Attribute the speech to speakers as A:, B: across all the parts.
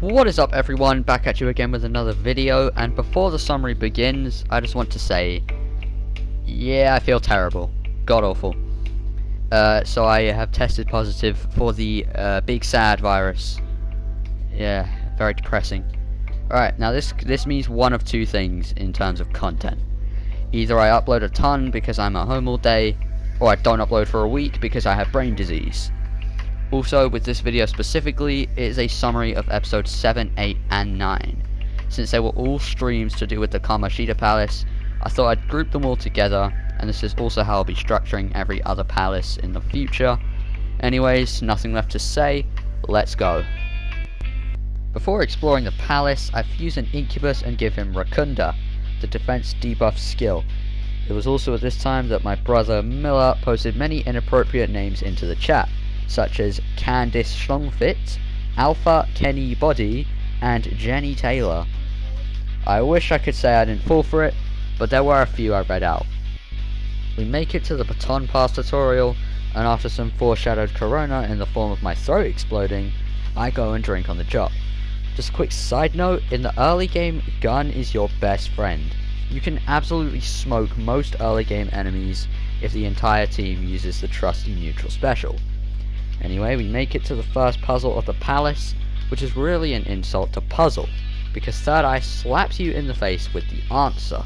A: What is up everyone, back at you again with another video, and before the summary begins, I just want to say, yeah, I feel terrible. God awful. So I have tested positive for the big sad virus. Yeah, very depressing. Alright, now this means one of two things in terms of content. Either I upload a ton because I'm at home all day, or I don't upload for a week because I have brain disease. Also, with this video specifically, it is a summary of episodes 7, 8, and 9. Since they were all streams to do with the Kamoshida Palace, I thought I'd group them all together, and this is also how I'll be structuring every other palace in the future. Anyways, nothing left to say, let's go. Before exploring the palace, I fuse an incubus and give him Rakunda, the defense debuff skill. It was also at this time that my brother Miller posted many inappropriate names into the chat, such as Candice Schlongfit, Alpha Kenny Body, and Jenny Taylor. I wish I could say I didn't fall for it, but there were a few I read out. We make it to the baton pass tutorial, and after some foreshadowed corona in the form of my throat exploding, I go and drink on the job. Just a quick side note, in the early game, gun is your best friend. You can absolutely smoke most early game enemies if the entire team uses the trusty neutral special. Anyway, we make it to the first puzzle of the palace, which is really an insult to puzzle, because Third Eye slaps you in the face with the answer.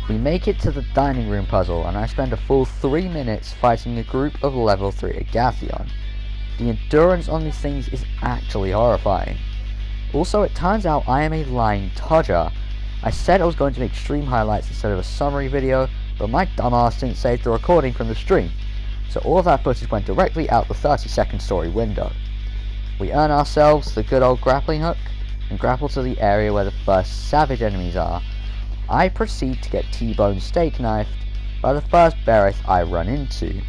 A: We make it to the dining room puzzle, and I spend a full 3 minutes fighting a group of level 3 Agathion. The endurance on these things is actually horrifying. Also, it turns out I am a lying todger. I said I was going to make stream highlights instead of a summary video, but my dumbass didn't save the recording from the stream. So all of that footage went directly out the 30-second story window. We earn ourselves the good old grappling hook and grapple to the area where the first savage enemies are. I proceed to get T-bone steak knifed by the first Bereth I run into.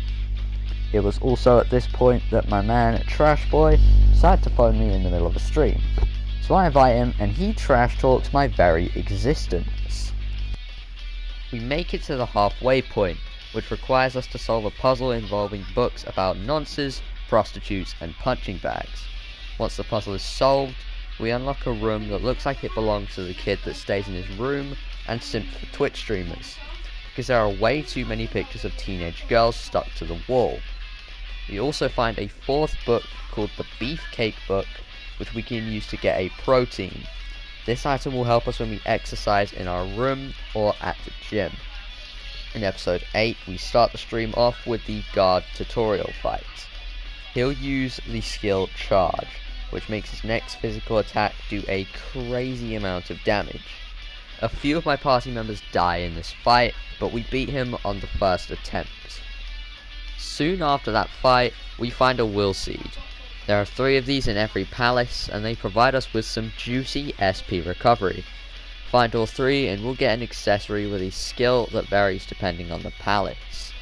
A: It was also at this point that my man Trash Boy decided to phone me in the middle of a stream. So I invite him and he trash talks my very existence. We make it to the halfway point, which requires us to solve a puzzle involving books about nonces, prostitutes, and punching bags. Once the puzzle is solved, we unlock a room that looks like it belongs to the kid that stays in his room and simps for Twitch streamers, because there are way too many pictures of teenage girls stuck to the wall. We also find a fourth book called the Beefcake Book, which we can use to get a protein. This item will help us when we exercise in our room or at the gym. In episode 8, we start the stream off with the guard tutorial fight. He'll use the skill Charge, which makes his next physical attack do a crazy amount of damage. A few of my party members die in this fight, but we beat him on the first attempt. Soon after that fight, we find a will seed. There are 3 of these in every palace, and they provide us with some juicy SP recovery. Find all 3 and we'll get an accessory with a skill that varies depending on the palace.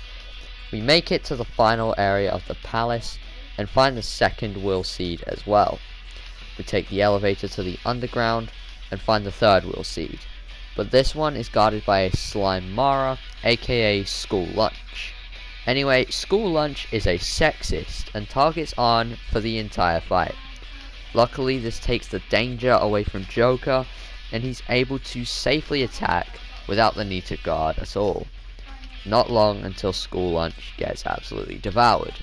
A: We make it to the final area of the palace and find the second will seed as well. We take the elevator to the underground and find the third will seed, but this one is guarded by a slime Mara, aka School Lunch. Anyway, School Lunch is a sexist and targets Arn for the entire fight. Luckily, this takes the danger away from Joker, and he's able to safely attack without the need to guard at all. Not long until School Lunch gets absolutely devoured.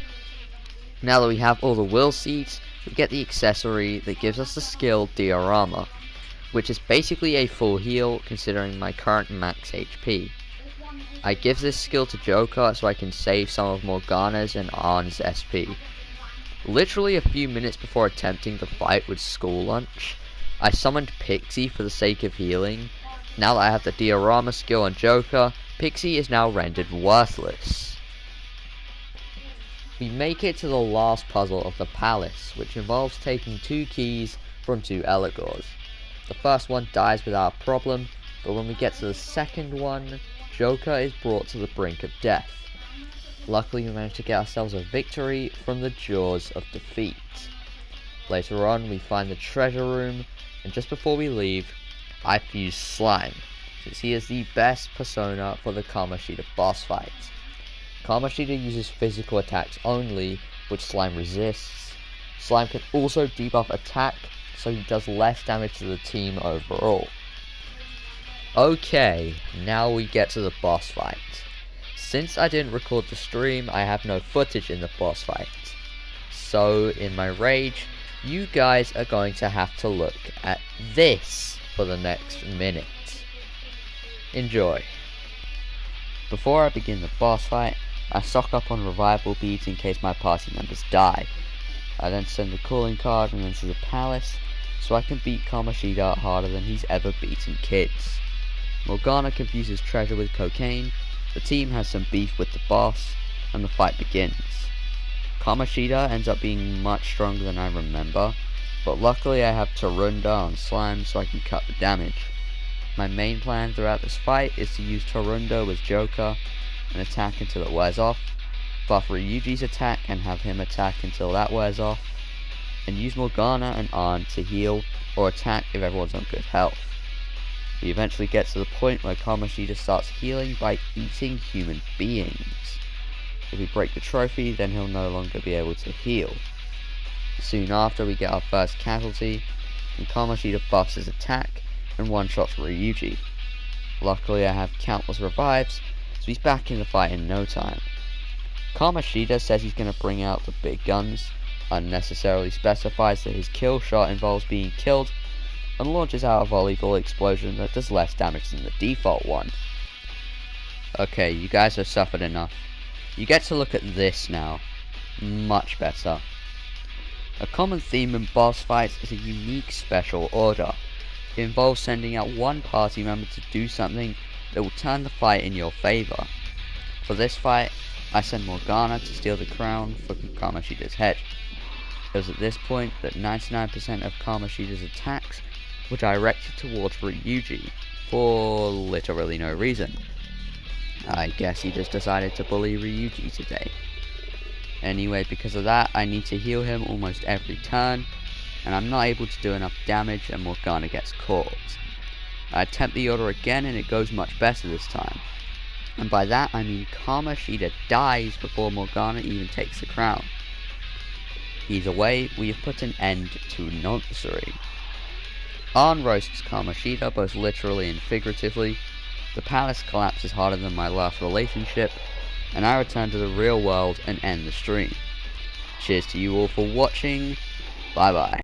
A: Now that we have all the will seeds, we get the accessory that gives us the skill Diorama, which is basically a full heal considering my current max HP. I give this skill to Joker so I can save some of Morgana's and Arn's SP. Literally a few minutes before attempting the fight with School Lunch, I summoned Pixie for the sake of healing. Now that I have the Diorama skill on Joker, Pixie is now rendered worthless. We make it to the last puzzle of the palace, which involves taking 2 keys from 2 Eligors. The first one dies without a problem, but when we get to the second one, Joker is brought to the brink of death. Luckily we manage to get ourselves a victory from the jaws of defeat. Later on we find the treasure room, and just before we leave, I fuse Slime, since he is the best persona for the Kamoshida boss fight. Kamoshida uses physical attacks only, which Slime resists. Slime can also debuff attack, so he does less damage to the team overall. Okay, now we get to the boss fight. Since I didn't record the stream, I have no footage in the boss fight. So, in my rage, you guys are going to have to look at this for the next minute. Enjoy. Before I begin the boss fight, I stock up on revival beads in case my party members die. I then send the calling card and enter the palace, so I can beat Kamoshida harder than he's ever beaten kids. Morgana confuses treasure with cocaine, the team has some beef with the boss, and the fight begins. Kamoshida ends up being much stronger than I remember, but luckily I have Tarunda on slime so I can cut the damage. My main plan throughout this fight is to use Tarunda with Joker and attack until it wears off, buff Ryuji's attack and have him attack until that wears off, and use Morgana and Arn to heal or attack if everyone's on good health. We eventually get to the point where Kamoshida starts healing by eating human beings. If we break the trophy, then he'll no longer be able to heal. Soon after, we get our first casualty, and Kamoshida buffs his attack and one-shots Ryuji. Luckily I have countless revives, so he's back in the fight in no time. Kamoshida says he's going to bring out the big guns, unnecessarily specifies that his kill shot involves being killed, and launches out a volleyball explosion that does less damage than the default one. Okay, you guys have suffered enough. You get to look at this now. Much better. A common theme in boss fights is a unique special order. It involves sending out one party member to do something that will turn the fight in your favour. For this fight, I send Morgana to steal the crown for Kamoshida's head. It was at this point that 99% of Kamoshida's attacks were directed towards Ryuji, for literally no reason. I guess he just decided to bully Ryuji today. Anyway, because of that, I need to heal him almost every turn, and I'm not able to do enough damage and Morgana gets caught. I attempt the order again and it goes much better this time. And by that I mean Kamoshida dies before Morgana even takes the crown. Either way, we have put an end to nonsensory. Arn roasts Kamoshida both literally and figuratively, the palace collapses harder than my last relationship, and I return to the real world and end the stream. Cheers to you all for watching, bye bye.